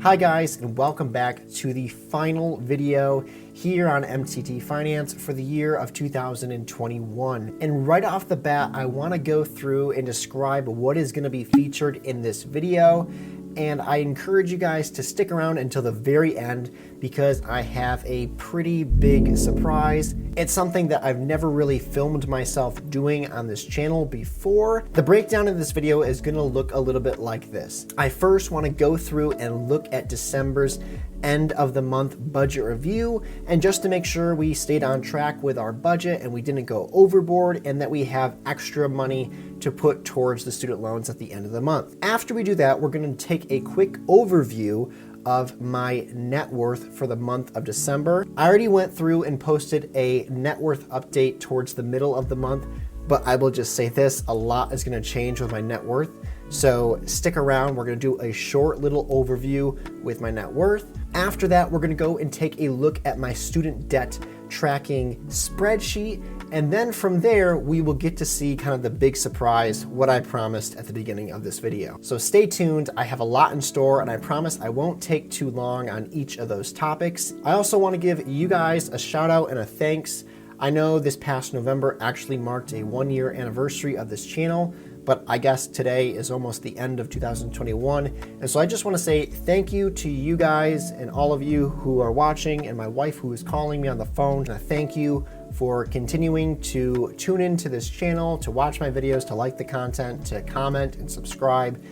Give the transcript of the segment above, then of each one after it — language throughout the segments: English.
Hi guys, and welcome back to the final video here on MTT Finance for the year of 2021. And right off the bat, I want to go through and describe what is going to be featured in this video. And I encourage you guys to stick around until the very end because I have a pretty big surprise. It's something that I've never really filmed myself doing on this channel before. The breakdown of this video is going to look a little bit like this. I first want to go through and look at December's end of the month budget review, and just to make sure we stayed on track with our budget and we didn't go overboard and that we have extra money to put towards the student loans at the end of the month. After we do that, we're going to take a quick overview of my net worth for the month of December. I already went through and posted a net worth update towards the middle of the month, but I will just say this, a lot is going to change with my net worth. So stick around, we're gonna do a short little overview with my net worth. After that, we're gonna go and take a look at my student debt tracking spreadsheet. And then from there, we will get to see kind of the big surprise, what I promised at the beginning of this video. So stay tuned, I have a lot in store and I promise I won't take too long on each of those topics. I also wanna give you guys a shout out and a thanks. I know this past November actually marked a 1-year anniversary of this channel, but I guess today is almost the end of 2021. And so I just want to say thank you to you guys and all of you who are watching and my wife who is calling me on the phone. And I thank you for continuing to tune into this channel, to watch my videos, to like the content, to comment and subscribe.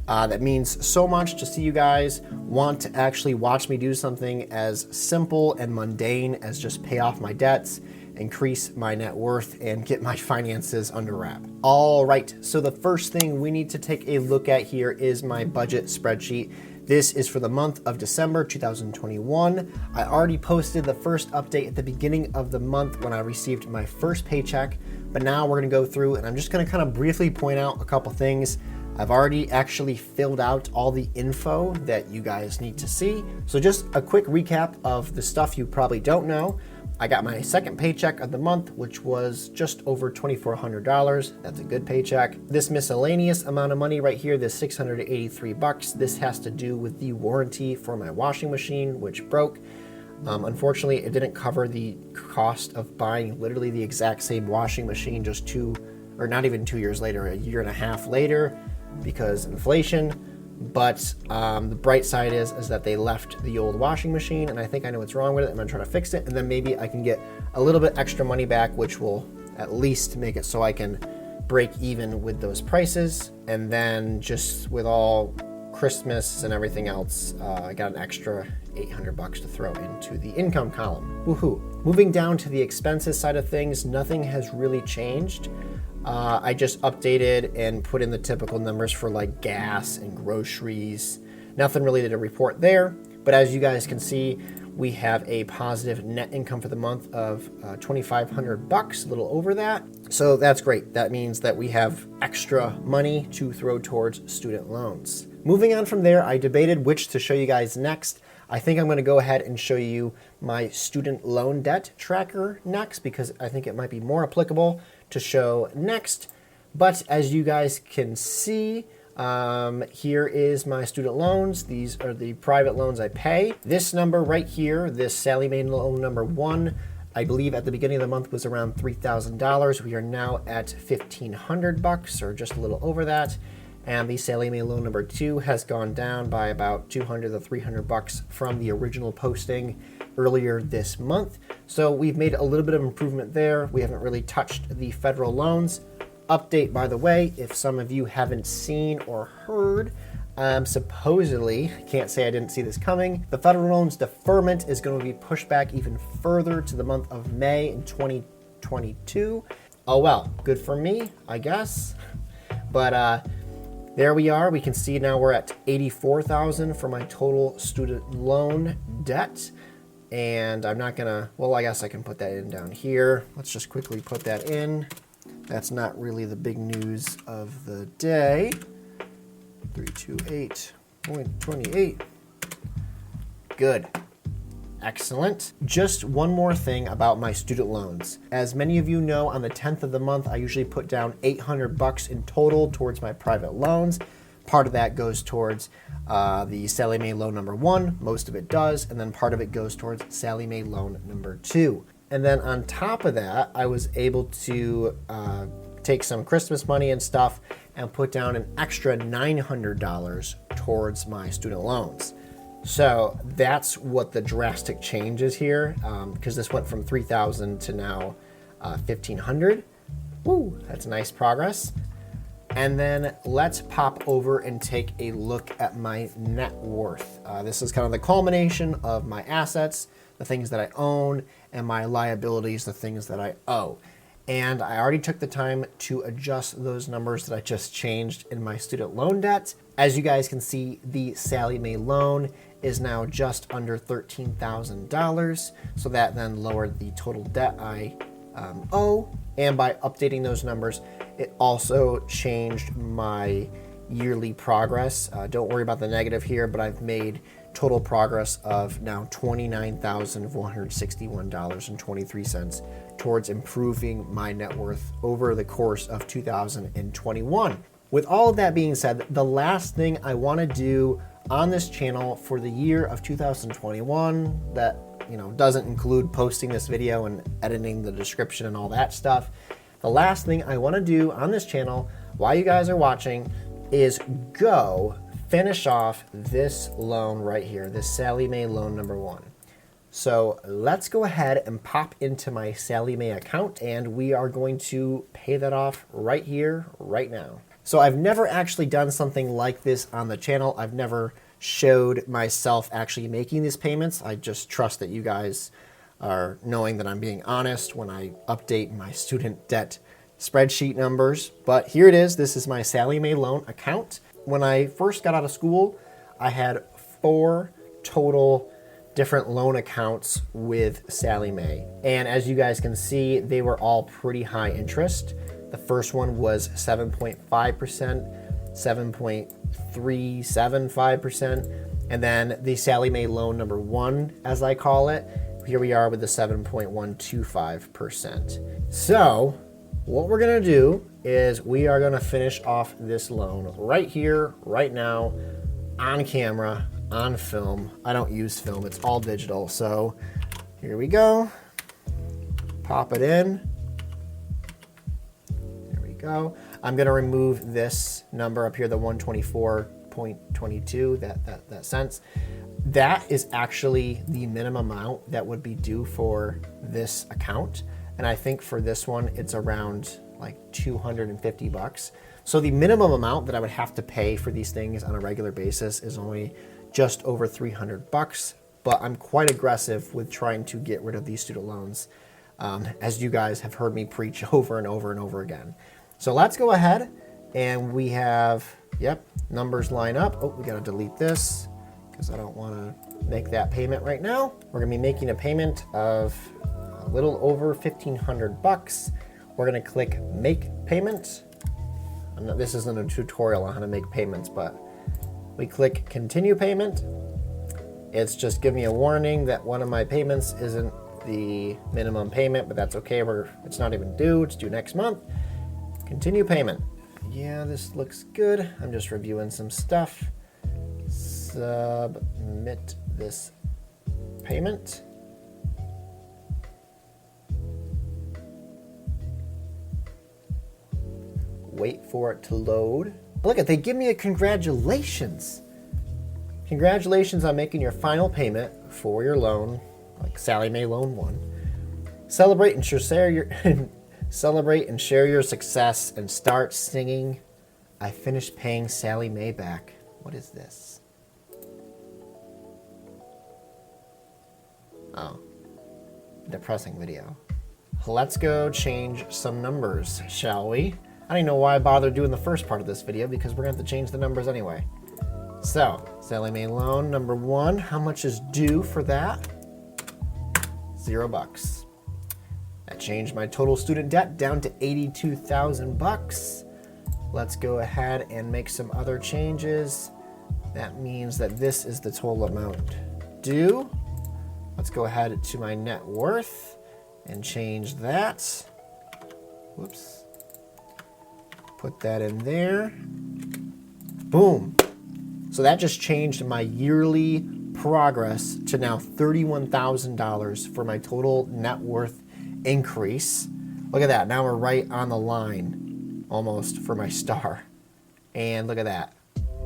That means so much to see you guys want to actually watch me do something as simple and mundane as just pay off my debts, increase my net worth, and get my finances under wrap. All right, so the first thing we need to take a look at here is my budget spreadsheet. This is for the month of December 2021. I already posted the first update at the beginning of the month when I received my first paycheck, but now we're gonna go through and I'm just gonna kind of briefly point out a couple things. I've already actually filled out all the info that you guys need to see. So just a quick recap of the stuff you probably don't know. I got my second paycheck of the month, which was just over $2,400. That's a good paycheck. This miscellaneous amount of money right here, this $683, this has to do with the warranty for my washing machine, which broke. Unfortunately, it didn't cover the cost of buying literally the exact same washing machine just not even 2 years later, a year and a half later, because inflation. But the bright side is that they left the old washing machine, and I think I know what's wrong with it. I'm gonna try to fix it, and then maybe I can get a little bit extra money back, which will at least make it so I can break even with those prices. And then just with all Christmas and everything else, I got an extra $800 to throw into the income column. Woohoo! Moving down to the expenses side of things, nothing has really changed. I just updated and put in the typical numbers for like gas and groceries. Nothing really to report there, but as you guys can see, we have a positive net income for the month of $2,500, a little over that. So that's great. That means that we have extra money to throw towards student loans. Moving on from there, I debated which to show you guys next. I think I'm going to go ahead and show you my student loan debt tracker next because I think it might be more applicable to show next. But as you guys can see, here is my student loans. These are the private loans I pay. This number right here, this Sallie Mae loan number 1, I believe at the beginning of the month was around $3,000. We are now at $1,500 or just a little over that. And the Sallie Mae loan number 2 has gone down by about $200 to $300 from the original posting earlier this month. So we've made a little bit of improvement there. We haven't really touched the federal loans. Update, by the way, if some of you haven't seen or heard, supposedly, can't say I didn't see this coming, the federal loans deferment is going to be pushed back even further to the month of May in 2022. Oh well, good for me, I guess. But there we are. We can see now we're at $84,000 for my total student loan debt. And I'm not gonna, well, I guess I can put that in down here. Let's just quickly put that in. That's not really the big news of the day. 328.28. Good. Excellent. Just one more thing about my student loans. As many of you know, on the 10th of the month, I usually put down $800 in total towards my private loans. Part of that goes towards the Sallie Mae loan number 1, most of it does, and then part of it goes towards Sallie Mae loan number 2. And then on top of that, I was able to take some Christmas money and stuff and put down an extra $900 towards my student loans. So that's what the drastic change is here, because this went from $3,000 to now $1,500. Woo, that's nice progress. And then let's pop over and take a look at my net worth. This is kind of the culmination of my assets, the things that I own, and my liabilities, the things that I owe. And I already took the time to adjust those numbers that I just changed in my student loan debt. As you guys can see, the Sallie Mae loan is now just under $13,000. So that then lowered the total debt I owe. And by updating those numbers, it also changed my yearly progress. Don't worry about the negative here, but I've made total progress of now $29,461.23 towards improving my net worth over the course of 2021. With all of that being said, the last thing I want to do on this channel for the year of 2021 that doesn't include posting this video and editing the description and all that stuff. The last thing I want to do on this channel while you guys are watching is go finish off this loan right here, this Sallie Mae loan number 1. So let's go ahead and pop into my Sallie Mae account, and we are going to pay that off right here, right now. So I've never actually done something like this on the channel. I've never showed myself actually making these payments. I just trust that you guys are knowing that I'm being honest when I update my student debt spreadsheet numbers. But here it is. This is my Sallie Mae loan account. When I first got out of school, I had 4 total different loan accounts with Sallie Mae. And as you guys can see, they were all pretty high interest. The first one was 7.5%, 7.375%, and then the Sallie Mae loan number 1, as I call it, here we are with the 7.125%. So what we're gonna do is we are gonna finish off this loan right here, right now, on camera, on film. I don't use film, it's all digital. So here we go, pop it in. Go. I'm going to remove this number up here, the 124.22, that cents. That is actually the minimum amount that would be due for this account. And I think for this one, it's around like $250. So the minimum amount that I would have to pay for these things on a regular basis is only just over $300. But I'm quite aggressive with trying to get rid of these student loans, as you guys have heard me preach over and over and over again. So let's go ahead, and we have, yep, numbers line up. Oh, we got to delete this because I don't want to make that payment right now. We're going to be making a payment of a little over $1,500. We're going to click Make Payment. This isn't a tutorial on how to make payments, but we click Continue Payment. It's just giving me a warning that one of my payments isn't the minimum payment, but that's okay. It's not even due. It's due next month. Continue payment. Yeah, this looks good. I'm just reviewing some stuff. Submit this payment. Wait for it to load. Look at, they give me a congratulations. Congratulations on making your final payment for your loan, like Sallie Mae loan 1. Celebrate and share your Celebrate and share your success and start singing, I finished paying Sallie Mae back. What is this? Oh, depressing video. Let's go change some numbers, shall we? I don't even know why I bothered doing the first part of this video because we're gonna have to change the numbers anyway. So, Sallie Mae loan number 1, how much is due for that? $0. That changed my total student debt down to $82,000. Let's go ahead and make some other changes. That means that this is the total amount due. Let's go ahead to my net worth and change that. Whoops. Put that in there. Boom. So that just changed my yearly progress to now $31,000 for my total net worth increase. Look at that. Now we're right on the line almost for my star. And look at that.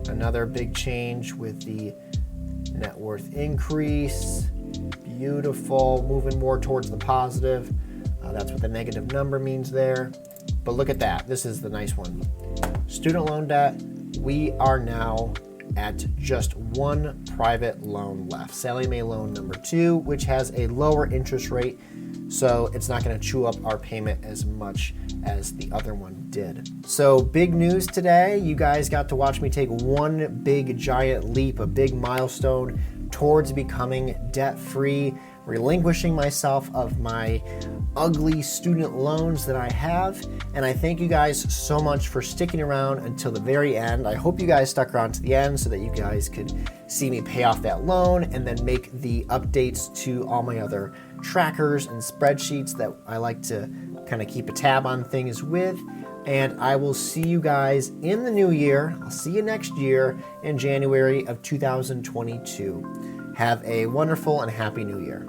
Another big change with the net worth increase. Beautiful. Moving more towards the positive. That's what the negative number means there. But look at that. This is the nice one. Student loan debt. We are now at just one private loan left. Sallie Mae loan number 2, which has a lower interest rate, so it's not going to chew up our payment as much as the other one did. So big news today. You guys got to watch me take one big giant leap, a big milestone towards becoming debt-free, relinquishing myself of my ugly student loans that I have. And I thank you guys so much for sticking around until the very end. I hope you guys stuck around to the end so that you guys could see me pay off that loan and then make the updates to all my other trackers and spreadsheets that I like to kind of keep a tab on things with. And I will see you guys in the new year. I'll see you next year in January of 2022. Have a wonderful and happy new year.